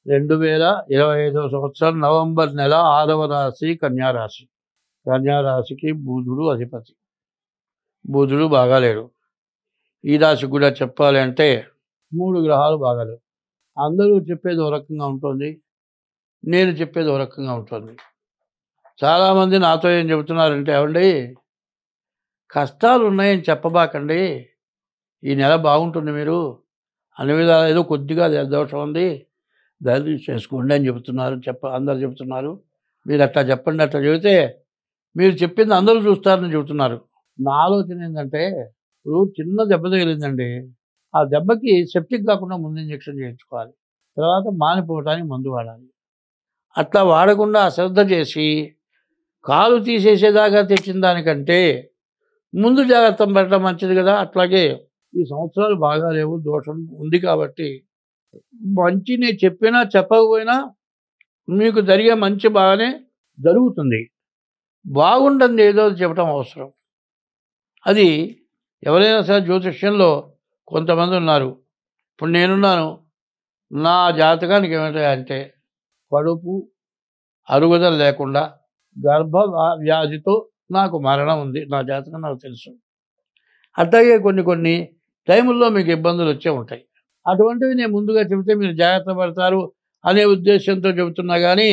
2025వ సంవత్సరం నవంబర్ నెల 6వ రాశి కన్యారాశి. కన్యారాశికి బుధుడు అధిపతి. బుధుడు బాగాలేడు. ఈ రాశికి కూడా చెప్పాలి అంటే 3 గ్రహాలు బాగాలేవు. అందరూ చెప్పేది ఓ రకంగా ఉంటుంది, నేను చెప్పేది ఓ రకంగా ఉంటుంది. చాలామంది నాతో ఏం చెబుతున్నారంటే, ఏమండి కష్టాలు ఉన్నాయని చెప్పబాకండి, ఈ నెల బాగుంటుంది, మీరు అన్ని విధాలు ఏదో కొద్దిగా దోషం ఉంది, దాన్ని చేసుకోండి అని చెబుతున్నారు. అందరు చెబుతున్నారు. మీరు అట్లా చెప్పండి, అట్లా చెబితే మీరు చెప్పింది అందరూ చూస్తారని చెబుతున్నారు. నా ఆలోచన ఏంటంటే, ఇప్పుడు చిన్న దెబ్బ తగిలిందండి, ఆ దెబ్బకి సెప్టిక్ కాకుండా ముందు ఇంజక్షన్ చేయించుకోవాలి, తర్వాత మానిపోవటానికి మందు వాడాలి. అట్లా వాడకుండా అశ్రద్ధ చేసి కాలు తీసేసేదాకా తెచ్చిన దానికంటే ముందు జాగ్రత్త పడటం మంచిది కదా. అట్లాగే ఈ సంవత్సరాలు బాగా లేవు, దోషం ఉంది కాబట్టి మంచి నేను చెప్పినా చెప్పకపోయినా మీకు జరిగే మంచి బాగానే జరుగుతుంది. బాగుంటుంది ఏదో చెప్పడం అవసరం. అది ఎవరైనా సరే జ్యోతిష్యంలో కొంతమంది ఉన్నారు. ఇప్పుడు నేనున్నాను, నా జాతకానికి ఏమిటంటే కడుపు అరుగుదల లేకుండా గర్భ వ్యాధితో నాకు మరణం ఉంది. నా జాతకం నాకు తెలుసు. అట్లాగే కొన్ని టైముల్లో మీకు ఇబ్బందులు వచ్చే ఉంటాయి. అటువంటివి నేను ముందుగా చెబితే మీరు జాగ్రత్త పడతారు అనే ఉద్దేశంతో చెబుతున్నా కానీ,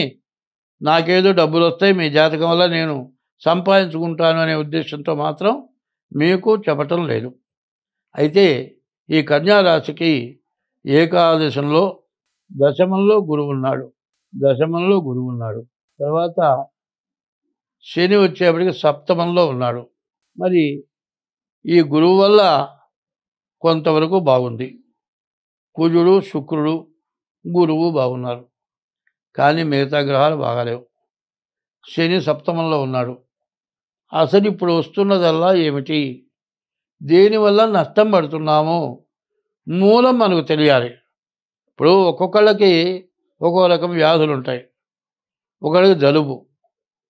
నాకేదో డబ్బులు వస్తాయి మీ జాతకం వల్ల నేను సంపాదించుకుంటాను అనే ఉద్దేశంతో మాత్రం మీకు చెప్పటం లేదు. అయితే ఈ కన్యారాశికి ఏకాదశంలో దశమంలో గురువు ఉన్నాడు. తర్వాత శని వచ్చేప్పటికి సప్తమంలో ఉన్నాడు. మరి ఈ గురువు వల్ల కొంతవరకు బాగుంది. కుజుడు, శుక్రుడు, గురువు బాగున్నారు. కానీ మిగతా గ్రహాలు బాగాలేవు. శని సప్తమంలో ఉన్నాడు. అసలు ఇప్పుడు వస్తున్నదల్లా ఏమిటి, దేనివల్ల నష్టం పడుతున్నాము, మూలం మనకు తెలియాలి. ఇప్పుడు ఒక్కొక్కళ్ళకి ఒక్కో రకం వ్యాధులు ఉంటాయి. ఒకళ్ళకి జలుబు,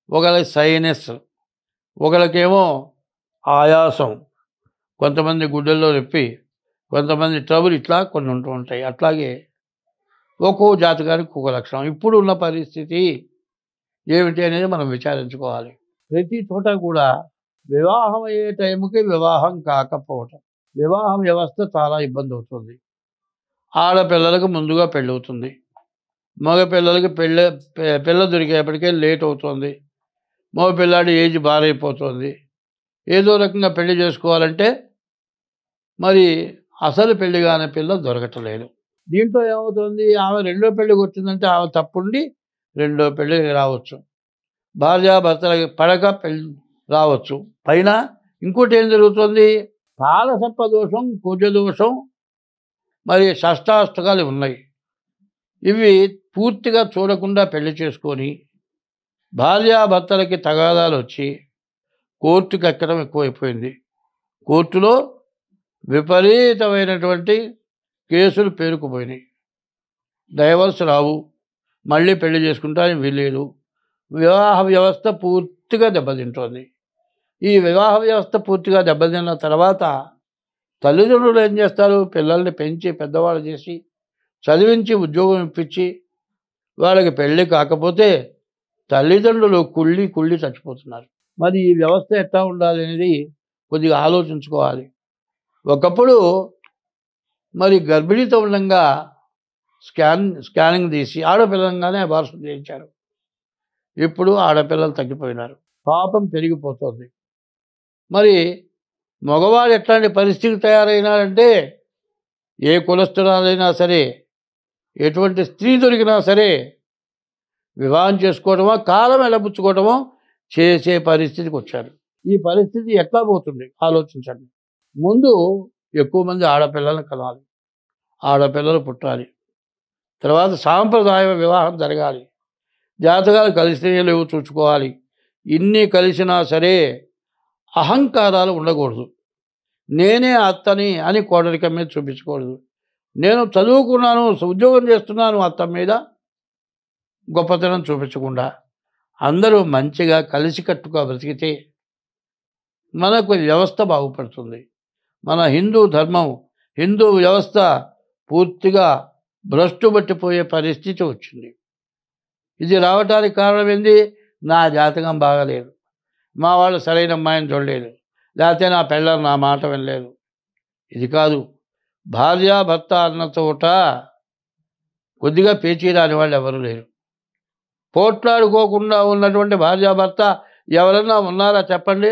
ఒకళ్ళకి సైనస్, ఒకళ్ళకేమో ఆయాసం, కొంతమంది గుడ్డల్లో నొప్పి, కొంతమంది ట్రబుల్, ఇట్లా కొన్ని ఉంటూ ఉంటాయి. అట్లాగే ఒక్కో జాతకానికి ఒక్కో లక్షణం. ఇప్పుడు ఉన్న పరిస్థితి ఏమిటి అనేది మనం విచారించుకోవాలి. ప్రతి చోట కూడా వివాహం అయ్యే టైంకి వివాహం కాకపోవటం, వివాహ వ్యవస్థ చాలా ఇబ్బంది అవుతుంది. ఆడపిల్లలకు ముందుగా పెళ్ళి అవుతుంది, మగ పిల్లలకి పిల్ల దొరికేపటికే లేట్ అవుతుంది, మగ పిల్లాడి ఏజ్ బారైపోతుంది. ఏదో రకంగా పెళ్లి చేసుకోవాలంటే మరి అసలు పెళ్లి కాని పిల్ల దొరకటలేదు. దీంట్లో ఏమవుతుంది, ఆమె రెండో పెళ్ళికి వచ్చిందంటే ఆమె తప్పుండి రెండో పెళ్ళికి రావచ్చు, భార్యాభర్తలకి పడక పెళ్ళి రావచ్చు. పైన ఇంకోటి ఏం జరుగుతుంది, కాలసర్ప దోషం, కుజదోషం, మరి షష్టాష్టకాలు ఉన్నాయి. ఇవి పూర్తిగా చూడకుండా పెళ్లి చేసుకొని భార్యాభర్తలకి తగాదాలు వచ్చి కోర్టుకు ఎక్కడం ఎక్కువైపోయింది. కోర్టులో విపరీతమైనటువంటి కేసులు పేరుకుపోయినాయి. డైవర్స్ రావు, మళ్ళీ పెళ్లి చేసుకుంటానికి వీల్లేదు. వివాహ వ్యవస్థ పూర్తిగా దెబ్బతింటోంది. ఈ వివాహ వ్యవస్థ పూర్తిగా దెబ్బతిన్న తర్వాత తల్లిదండ్రులు ఏం చేస్తారు, పిల్లల్ని పెంచి పెద్దవాళ్ళు చేసి చదివించి ఉద్యోగం ఇప్పించి వాళ్ళకి పెళ్ళి కాకపోతే తల్లిదండ్రులు కుళ్ళి చచ్చిపోతున్నారు. మరి ఈ వ్యవస్థ ఎట్లా ఉండాలి అనేది కొద్దిగా ఆలోచించుకోవాలి. ఒకప్పుడు మరి గర్భిణీతో ఉండగా స్కానింగ్ తీసి ఆడపిల్లలంగానే అబార్షన్ చేయించారు. ఇప్పుడు ఆడపిల్లలు తగ్గిపోయినారు, పాపం పెరిగిపోతుంది. మరి మగవాడు ఎట్లాంటి పరిస్థితి తయారైనారంటే, ఏ కులస్తురాలైనా సరే, ఎటువంటి స్త్రీ దొరికినా సరే వివాహం చేసుకోవడమో కాలం ఎడబుచ్చుకోవడమో చేసే పరిస్థితికి వచ్చారు. ఈ పరిస్థితి ఎట్లా పోతుంది ఆలోచించండి. ముందు ఎక్కువ మంది ఆడపిల్లలను కనాలి, ఆడపిల్లలు పుట్టాలి, తర్వాత సాంప్రదాయ వివాహం జరగాలి, జాతకాలు కలిసి లేవు చూసుకోవాలి. ఇన్ని కలిసినా సరే అహంకారాలు ఉండకూడదు. నేనే అత్తని అని కోడలిక మీద చూపించకూడదు. నేను చదువుకున్నాను, ఉద్యోగం చేస్తున్నాను అత్త మీద గొప్పతనం చూపించకుండా అందరూ మంచిగా కలిసికట్టుగా బ్రతికితే మనకు వ్యవస్థ బాగుపడుతుంది. మన హిందూ ధర్మం, హిందూ వ్యవస్థ పూర్తిగా భ్రష్టు పట్టిపోయే పరిస్థితి వచ్చింది. ఇది రావటానికి కారణం ఏంది? నా జాతకం బాగలేదు, మా వాళ్ళు సరైన అమ్మాయిని చూడలేదు, లేకపోతే నా పెళ్ళాం నా మాట వినలేదు. ఇది కాదు. భార్యాభర్త అన్న చోట కొద్దిగా పేచీ రాని వాళ్ళు ఎవరు లేరు. పోట్లాడుకోకుండా ఉన్నటువంటి భార్యాభర్త ఎవరన్నా ఉన్నారా చెప్పండి?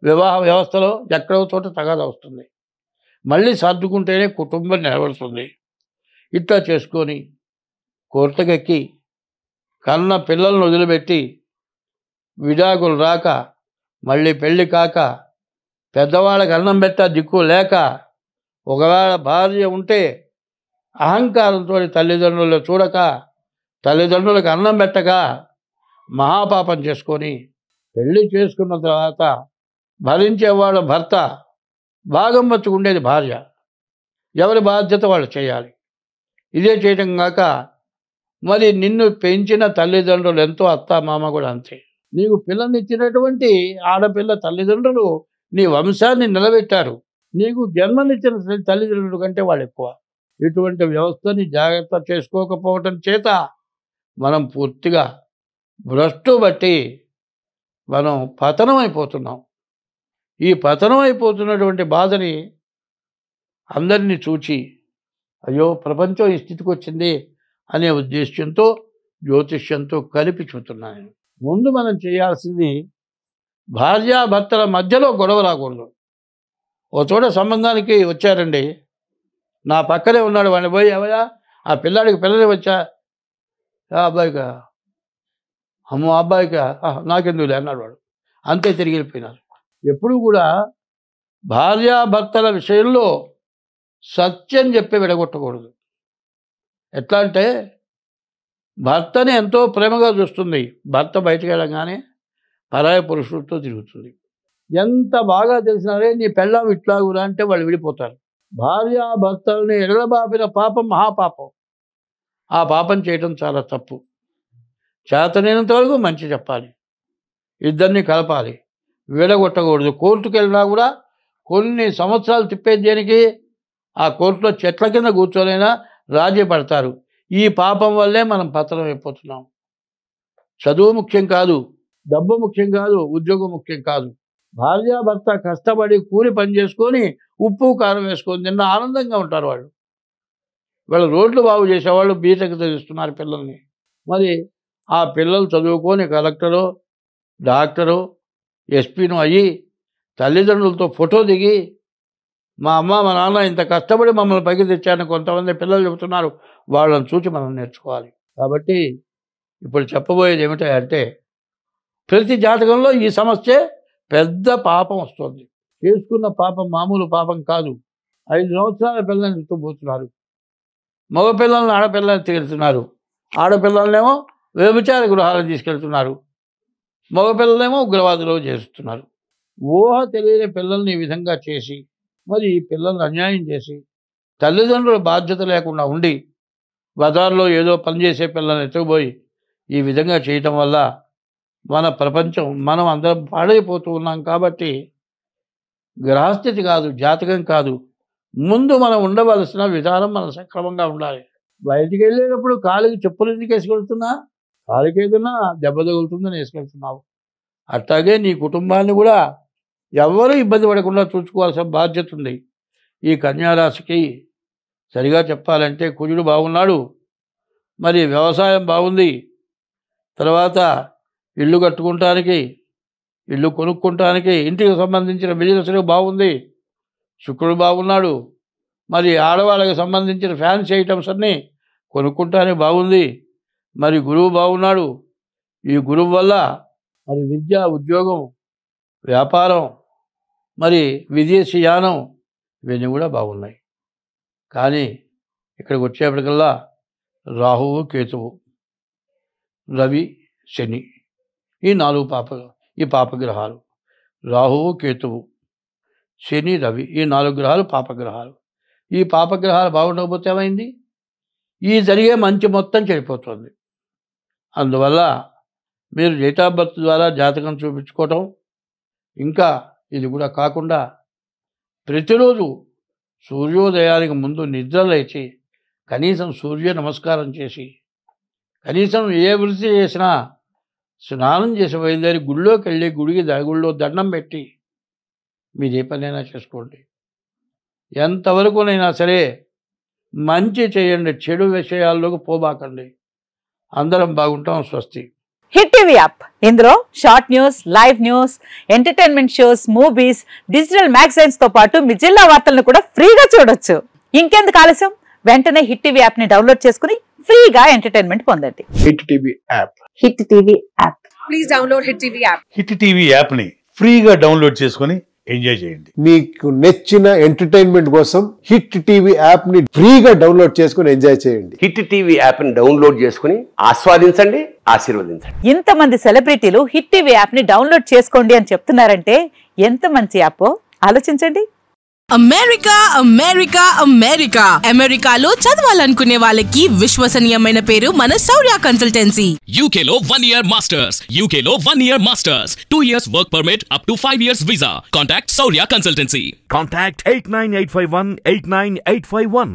వివాహ వ్యవస్థలో ఎక్కడో చోట తగాదా వస్తుంది. మళ్ళీ సర్దుకుంటేనే కుటుంబం నిలబడుతుంది. ఇట్లా చేసుకొని కోర్టుకెక్కి కన్న పిల్లలను వదిలిపెట్టి విడాకులు రాక, మళ్ళీ పెళ్ళి కాక, పెద్దవాళ్ళకి అన్నం పెట్ట దిక్కు లేక, ఒకవేళ భార్య ఉంటే అహంకారంతో తల్లిదండ్రులు చూడక, తల్లిదండ్రులకు అన్నం పెట్టక మహాపాపం చేసుకొని పెళ్ళి చేసుకున్న తర్వాత భరించేవాడు భర్త, భాగం వచ్చుకుండేది భార్య. ఎవరి బాధ్యత వాళ్ళు చేయాలి. ఇదే చేయటం కాక మరి నిన్ను పెంచిన తల్లిదండ్రులు ఎంతో, అత్త మామ కూడా అంతే. నీకు పిల్లనిచ్చినటువంటి ఆడపిల్ల తల్లిదండ్రులు నీ వంశాన్ని నిలబెట్టారు. నీకు జన్మనిచ్చిన తల్లిదండ్రుల కంటే వాళ్ళు ఎక్కువ. ఇటువంటి వ్యవస్థని జాగ్రత్త చేసుకోకపోవటం చేత మనం పూర్తిగా భ్రష్టు బట్టి మనం పతనం అయిపోతున్నాం. ఈ పతనం అయిపోతున్నటువంటి బాధని అందరినీ చూచి, అయ్యో ప్రపంచం ఈ స్థితికి వచ్చింది అనే ఉద్దేశ్యంతో జ్యోతిష్యంతో కలిపి చూస్తున్నాను. ముందు మనం చేయాల్సింది, భార్యాభర్తల మధ్యలో గొడవ రాకూడదు. ఓ చోట సంబంధానికి వచ్చారండి, నా పక్కనే ఉన్నాడు, వాడిని పోయి ఎవయా ఆ పిల్లాడికి పిల్లలు వచ్చా, ఆ అబ్బాయికా, అమ్మో అబ్బాయికా, నాకెందుకులే అన్నాడు వాడు. అంతే తిరిగి వెళ్ళిపోయినారు. ఎప్పుడు కూడా భార్యాభర్తల విషయంలో సత్యం చెప్పి విడగొట్టకూడదు. ఎట్లా అంటే, భర్తని ఎంతో ప్రేమగా చూస్తుంది, భర్త బయటకు వెళ్ళగానే పరాయ పురుషులతో తిరుగుతుంది. ఎంత బాగా తెలిసినారే నీ పెళ్ళాం ఇట్లాగురా అంటే వాళ్ళు విడిపోతారు. భార్యాభర్తల్ని ఎడలబాపిన పాపం మహాపాపం. ఆ పాపం చేయటం చాలా తప్పు. చేతనైనంత వరకు మంచి చెప్పాలి, ఇద్దరిని కలపాలి, విడగొట్టకూడదు. కోర్టుకు వెళ్ళినా కూడా కొన్ని సంవత్సరాలు తిప్పేది దేనికి? ఆ కోర్టులో చెట్ల కింద కూర్చోనైనా రాజీ పడతారు. ఈ పాపం వల్లే మనం పతనం అయిపోతున్నాం. చదువు ముఖ్యం కాదు, డబ్బు ముఖ్యం కాదు, ఉద్యోగం ముఖ్యం కాదు. భార్యాభర్త కష్టపడి కూలి పని చేసుకొని ఉప్పు కారం వేసుకొని తిన్న ఆనందంగా ఉంటారు వాళ్ళు. వాళ్ళ రోడ్లు బాగు చేసేవాళ్ళు బీటెక్ చదివిస్తున్నారు పిల్లల్ని. మరి ఆ పిల్లలు చదువుకొని కలెక్టరు, డాక్టరు, ఎస్పీను అయ్యి తల్లిదండ్రులతో ఫోటో దిగి, మా అమ్మ మా నాన్న ఇంత కష్టపడి మమ్మల్ని పైకి తెచ్చారని కొంతమంది పిల్లలు చెబుతున్నారు. వాళ్ళని చూసి మనం నేర్చుకోవాలి. కాబట్టి ఇప్పుడు చెప్పబోయేది ఏమిటంటే, ప్రతి జాతకంలో ఈ సమస్య పెద్ద పాపం వస్తుంది. చేసుకున్న పాపం మామూలు పాపం కాదు. 5 సంవత్సరాల పిల్లల్ని ఎత్తుకుపోతున్నారు, మగపిల్లల్ని ఆడపిల్లల్ని తీసుకెళ్తున్నారు, ఆడపిల్లలనేమో వ్యభిచార గృహాలను తీసుకెళ్తున్నారు, మగపిల్లలేమో ఉగ్రవాదులు చేస్తున్నారు. ఊహ తెలియని పిల్లల్ని ఈ విధంగా చేసి, మరి ఈ పిల్లల్ని అన్యాయం చేసి, తల్లిదండ్రుల బాధ్యత లేకుండా ఉండి బజార్లో ఏదో పనిచేసే పిల్లల్ని ఎత్తుకుపోయి ఈ విధంగా చేయటం వల్ల మన ప్రపంచం, మనం అందరం పాడైపోతూ ఉన్నాం. కాబట్టి గ్రహస్థితి కాదు, జాతకం కాదు, ముందు మనం ఉండవలసిన విధానం మనం సక్రమంగా ఉండాలి. బయటికి వెళ్ళేటప్పుడు కాలికి చెప్పులు ఎందుకు వేసుకెళ్తున్నా? కాలికి ఏదైనా దెబ్బ తగులుతుందని వేసుకెళ్తున్నావు. అట్లాగే నీ కుటుంబాన్ని కూడా ఎవరు ఇబ్బంది పడకుండా చూసుకోవాల్సిన బాధ్యత ఉంది. ఈ కన్యారాశికి సరిగా చెప్పాలంటే కుజుడు బాగున్నాడు, మరి వ్యవసాయం బాగుంది, తర్వాత ఇల్లు కట్టుకుంటానికి, ఇల్లు కొనుక్కుంటానికి, ఇంటికి సంబంధించిన బిజినెస్లు బాగుంది, శుక్రుడు బాగున్నాడు, మరి ఆడవాళ్ళకి సంబంధించిన ఫ్యాన్సీ ఐటమ్స్ అన్నీ కొనుక్కుంటానికి బాగుంది, మరి గురువు బాగున్నాడు. ఈ గురువు వల్ల మరి విద్య, ఉద్యోగం, వ్యాపారం, మరి విదేశీయానం ఇవన్నీ కూడా బాగున్నాయి. కానీ ఇక్కడికి వచ్చేప్పటికల్లా రాహువు, కేతువు, రవి, శని, ఈ 4 పాపగ్రహాలు. రాహువు, కేతువు, శని, రవి, ఈ 4 గ్రహాలు పాపగ్రహాలు. ఈ పాపగ్రహాలు బాగుండకపోతే ఏమైంది? ఈ జరిగే మంచి మొత్తం చెడిపోతుంది. అందువల్ల మీరు డేట్ ఆఫ్ బర్త్ ద్వారా జాతకం చూపించుకోవటం, ఇంకా ఇది కూడా కాకుండా ప్రతిరోజు సూర్యోదయానికి ముందు నిద్ర లేచి కనీసం సూర్య నమస్కారం చేసి, కనీసం ఏ వృత్తి చేసినా స్నానం చేసి బయలుదేరి గుళ్ళోకి వెళ్ళి గుడిలో దండం పెట్టి మీరు ఏ పనైనా చేసుకోండి. ఎంతవరకునైనా సరే మంచి చేయండి, చెడు విషయాల్లోకి పోబాకండి. అందరం బాగుంటాం. స్వస్తి. హిట్ టీవీ యాప్, ఇందులో short news, live news, entertainment shows, movies, digital magazines తో పాటు మీ జిల్లా వార్తలను కూడా ఫ్రీగా చూడొచ్చు. ఇంకెందుకు ఆలస్యం, వెంటనే హిట్ టీవీ యాప్ ని డౌన్లోడ్ చేసుకుని ఫ్రీగా ఎంటర్టైన్మెంట్ పొందండి. Hit TV app. Hit TV app. Please download hit TV app. Hit TV app ని ఫ్రీగా డౌన్లోడ్ చేసుకుని ఎంజాయ్ చేయండి. మీకు నచ్చిన ఎంటర్టైన్మెంట్ కోసం హిట్ టీవీ యాప్ ని ఫ్రీగా డౌన్లోడ్ చేసుకుని ఎంజాయ్ చేయండి. హిట్ టీవీ యాప్ ని డౌన్లోడ్ చేసుకుని ఆస్వాదించండి, ఆశీర్వదించండి. ఇంతమంది సెలబ్రిటీలు హిట్ టీవీ యాప్ ని డౌన్లోడ్ చేసుకోండి అని చెప్తున్నారంటే ఎంత మంచి యాప్ ఆలోచించండి. అమెరికా అమెరికా అమెరికా అమెరికాలో చదవాలనుకునే వాళ్ళకి విశ్వసనీయమైన పేరు మన శౌర్య కన్సల్టెన్సీ. UK లో 1 year masters, UK లో 1 year masters, 2 years work permit up to 5 years visa. Contact Saurya Consultancy. Contact 89851 89851.